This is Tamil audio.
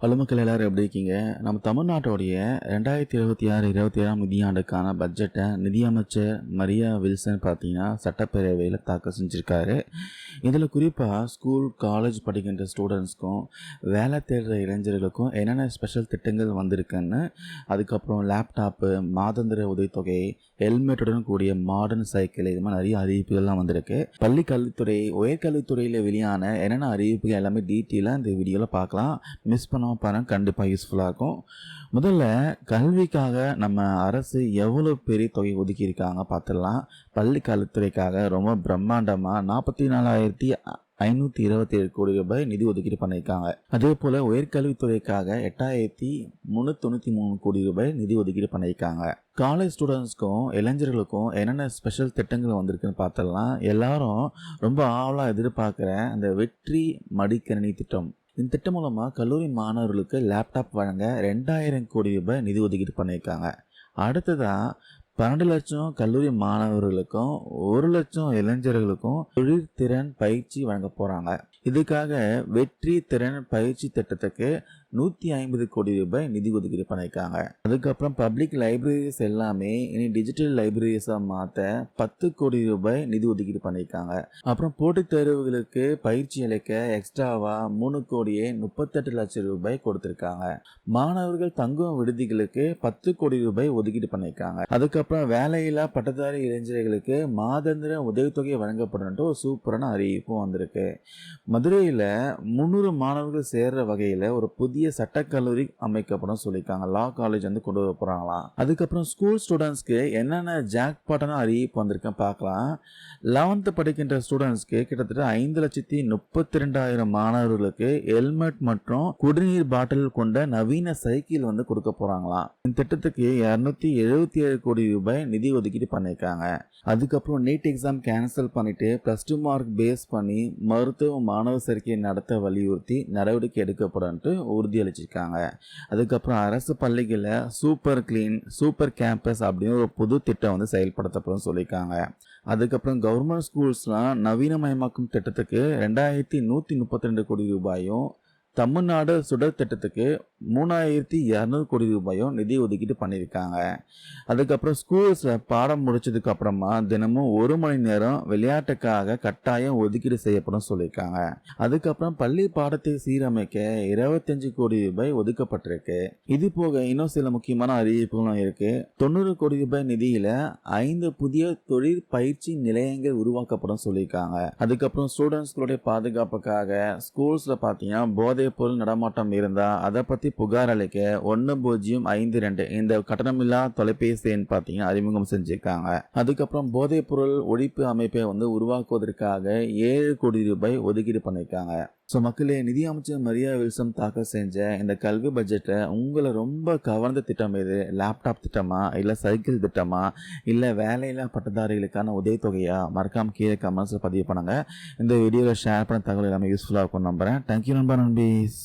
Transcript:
ஹலோ மக்கள் எல்லாரும் எப்படி இருக்கீங்க? நம்ம தமிழ்நாட்டோடைய 2026-27ஆம் நிதியாண்டுக்கான பட்ஜெட்டை நிதியமைச்சர் மரியா வில்சன் பார்த்தீங்கன்னா சட்டப்பேரவையில் தாக்கல் செஞ்சுருக்காரு. இதில் குறிப்பாக ஸ்கூல் காலேஜ் படிக்கின்ற ஸ்டூடெண்ட்ஸ்க்கும் வேலை தேடுற இளைஞர்களுக்கும் என்னென்ன ஸ்பெஷல் திட்டங்கள் வந்திருக்குன்னு, அதுக்கப்புறம் லேப்டாப்பு, மாதாந்திர உதவித்தொகை, ஹெல்மெட்டுடன் கூடிய மாடர்ன் சைக்கிள், இது மாதிரி நிறைய அறிவிப்புகள்லாம் வந்திருக்கு. பள்ளி கல்வித்துறை, உயர்கல்வித்துறையில் வெளியான என்னென்ன அறிவிப்புகள் எல்லாமே டீட்டெயிலாக இந்த வீடியோவில் பார்க்கலாம். மிஸ் பண்ண பாருங்க, கண்டிப்பாக யூஸ்ஃபுல்லாக இருக்கும். முதல்ல கல்விக்காக நம்ம அரசு எவ்வளோ பெரிய தொகை ஒதுக்கி இருக்காங்க பார்த்துடலாம். பள்ளி கல்வித்துறைக்காக ரொம்ப பிரம்மாண்டமாக 44,527 கோடி ரூபாய் நிதி ஒதுக்கீடு பண்ணியிருக்காங்க. அதே போல் உயர்கல்வித்துறைக்காக 8,393 கோடி ரூபாய் நிதி ஒதுக்கீடு பண்ணியிருக்காங்க. காலேஜ் ஸ்டூடெண்ட்ஸ்க்கும் இளைஞர்களுக்கும் என்னென்ன ஸ்பெஷல் திட்டங்கள் வந்திருக்குன்னு பார்த்தலாம். எல்லாரும் ரொம்ப ஆவலாக எதிர்பார்க்குற அந்த வெற்றி மடிக்கணினி திட்டம். இந்த திட்டம் மூலமாக கல்லூரி மாணவர்களுக்கு லேப்டாப் வழங்க 2,000 கோடி ரூபாய் நிதி ஒதுக்கீடு பண்ணியிருக்காங்க. அடுத்ததாக 12 லட்சம் கல்லூரி மாணவர்களுக்கும் 1 லட்சம் இளைஞர்களுக்கும் தொழிற்திறன் பயிற்சி வழங்க போகிறாங்க. இதுக்காக வெற்றி திறன் பயிற்சி திட்டத்துக்கு 150 கோடி ரூபாய் நிதி ஒதுக்கீடு பண்ணியிருக்காங்க. அதுக்கப்புறம் பப்ளிக் லைப்ரரிஸ் எல்லாமே இனி டிஜிட்டல் லைப்ரரிஸாக மாற்ற 10 கோடி ரூபாய் நிதி ஒதுக்கீடு பண்ணியிருக்காங்க. அப்புறம் போட்டித் தேர்வுகளுக்கு பயிற்சி அளிக்க எக்ஸ்ட்ராவாக 3,38 லட்சம் ரூபாய் கொடுத்துருக்காங்க. மாணவர்கள் தங்கும் விடுதிகளுக்கு 10 கோடி ரூபாய் ஒதுக்கீடு பண்ணியிருக்காங்க. அதுக்கப்புறம் வேலையில்லா பட்டதாரி இளைஞர்களுக்கு மாதாந்திர உதவித்தொகை வழங்கப்படும் ஒரு சூப்பரான அறிவிப்பும் வந்திருக்கு. மதுரையில் 300 மாணவர்கள் சேர்ற வகையில் ஒரு புதிய சட்டக்கல்லூரி அமைக்கப்படும் சொல்லியிருக்காங்க. லா காலேஜ் வந்து கொண்டு வர போகிறாங்களாம். அதுக்கப்புறம் ஸ்கூல் ஸ்டூடெண்ட்ஸ்க்கு என்னென்ன ஜாக்பாட்டான அறிவிப்பு வந்திருக்கேன் பார்க்கலாம். 11th படிக்கின்ற ஸ்டூடெண்ட்ஸ்க்கு கிட்டத்தட்ட 5,32,000 மாணவர்களுக்கு ஹெல்மெட் மற்றும் குடிநீர் பாட்டில் கொண்ட நவீன சைக்கிள் வந்து கொடுக்க போகிறாங்களாம். இந்த திட்டத்துக்கு 277 கோடி ரூபாய் நிதி ஒதுக்கீடு பண்ணியிருக்காங்க. அதுக்கப்புறம் நீட் எக்ஸாம் கேன்சல் பண்ணிட்டு +2 மார்க் பேஸ் பண்ணி மருத்துவ மாணவர் சேர்க்கை நடத்த வலியுறுத்தி நடவடிக்கை எடுக்கப்படும் உறுதியளிச்சிருக்காங்க. அதுக்கப்புறம் அரசு பள்ளிகளில் சூப்பர் கிளீன் சூப்பர் கேம்பஸ் அப்படின்னு ஒரு புது திட்டம் வந்து செயல்படுத்தப்படும் சொல்லியிருக்காங்க. அதுக்கப்புறம் கவர்மெண்ட் ஸ்கூல்ஸ்லாம் நவீனமயமாக்கும் திட்டத்துக்கு 2,132 கோடி ரூபாயும், தமிழ்நாடு சுடர் திட்டத்துக்கு 3,200 கோடி ரூபாயும் நிதி ஒதுக்கீடு பண்ணியிருக்காங்க. அதுக்கப்புறம் ஸ்கூல்ஸில் பாடம் முடிச்சதுக்கு அப்புறமா தினமும் 1 மணி நேரம் விளையாட்டுக்காக கட்டாயம் ஒதுக்கீடு செய்யப்படும் சொல்லியிருக்காங்க. அதுக்கப்புறம் பள்ளி பாடத்தை சீரமைக்க 25 கோடி ரூபாய் ஒதுக்கப்பட்டிருக்கு. இது போக இன்னும் சில முக்கியமான அறிவிப்புகளும் இருக்கு. 90 கோடி ரூபாய் நிதியில 5 புதிய தொழில் பயிற்சி நிலையங்கள் உருவாக்கப்படும் சொல்லியிருக்காங்க. அதுக்கப்புறம் ஸ்டூடெண்ட்ஸ்களுடைய பாதுகாப்புக்காக ஸ்கூல்ஸ்ல பார்த்தீங்கன்னா போதைப் பொருள் நடமாட்டம் இருந்தா அதை பத்தி புகார் அளிக்க 1052 இந்த கட்டணமில்லா தொலைபேசி எண் பார்த்தீங்கன்னா அறிமுகம் செஞ்சிருக்காங்க. அதுக்கப்புறம் போதைப் பொருள் ஒழிப்பு அமைப்பை வந்து உருவாக்குவதற்காக 7 கோடி ரூபாய் ஒதுக்கீடு பண்ணியிருக்காங்க. ஸோ மக்களே, நிதி அமைச்சர் மரியா வில்சன் தாக்கல் செஞ்ச இந்த கல்வி பட்ஜெட்டை உங்களை ரொம்ப கவர்ந்த திட்டம் எது? லேப்டாப் திட்டமா, இல்லை சைக்கிள் திட்டமா, இல்லை வேலையில்லா பட்டதாரிகளுக்கான உதவித்தொகையா? மறக்காம கீழே கமெண்ட்ஸில் பதிவு பண்ணுங்க. இந்த வீடியோவில் ஷேர் பண்ண தகவல் எல்லாமே யூஸ்ஃபுல்லாக இருக்கும் நம்புறேன். தேங்க்யூ நண்பா நண்பீஸ்.